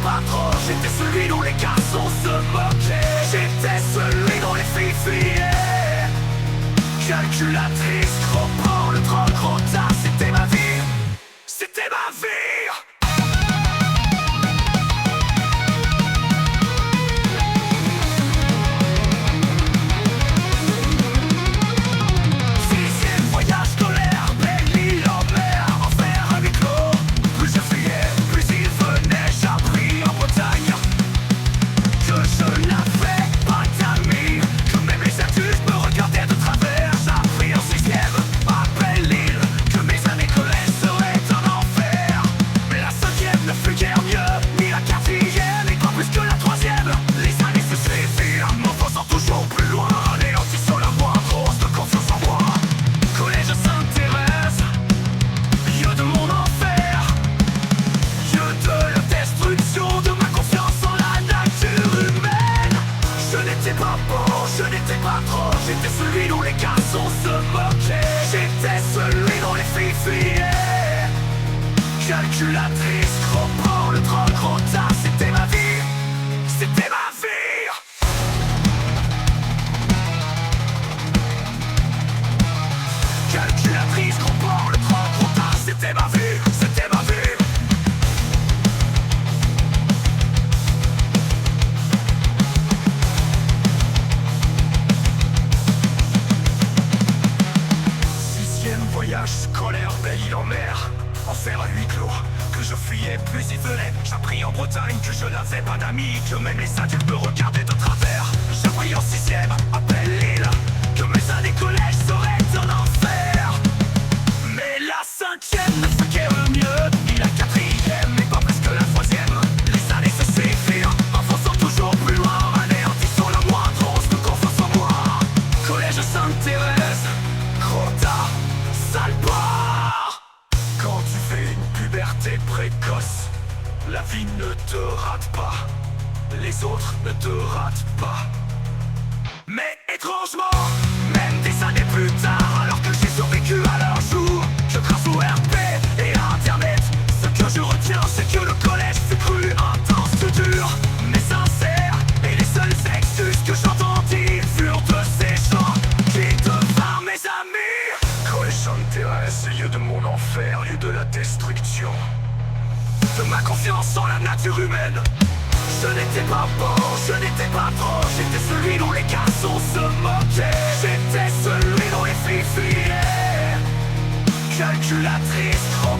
pas trop, j'étais celui dont les garçons se moquaient. J'étais celui dont les filles fuyaient. Calculatrice, gros prends le troll, gros tas, c'était ma vie. C'était ma vie. J'étais celui dont les garçons se moquaient. J'étais celui dont les filles fuyaient. Calculatrice, gros prends le troll, gros tas, c'était ma vie. C'était ma vie. Calculatrice, gros prends le troll, gros tas, c'était ma vie. C'était ma vie. Voyage scolaire, belle île en mer, enfer à huis clos, que je fuyais plus il venait. J'appris en Bretagne que je n'avais pas d'amis, que même les adultes me regardaient de travers. J'appris en 6ème, à Belle-Île, que mes années collège seraient un enfer. Mais la 5ème ne fait guère mieux, ni la 4ème, et pas presque la 3ème. Les années se suivirent, m'enfonçant toujours plus loin, anéantissant la moindre once de confiance en moi. Collège Sainte-Thérèse, Crota, Salbar. Quand tu fais une puberté précoce, la vie ne te rate pas, les autres ne te ratent pas. Mais étrangement, même des années plus tard, alors que j'ai survécu à leur jour, que grâce au RP et à Internet, ce que je retiens c'est que le collège fut cru, intense, dur, mais sincère. Et les seules excuses que j'entendis furent de ces gens qui devinrent mes amis. Collège Sainte-Thérèse, lieu de mon enfer, lieu de la destruction de ma confiance en la nature humaine. Je n'étais pas bon, je n'étais pas trop, j'étais celui dont les garçons se moquaient. J'étais celui dont les filles fuyaient. Calculatrice, trop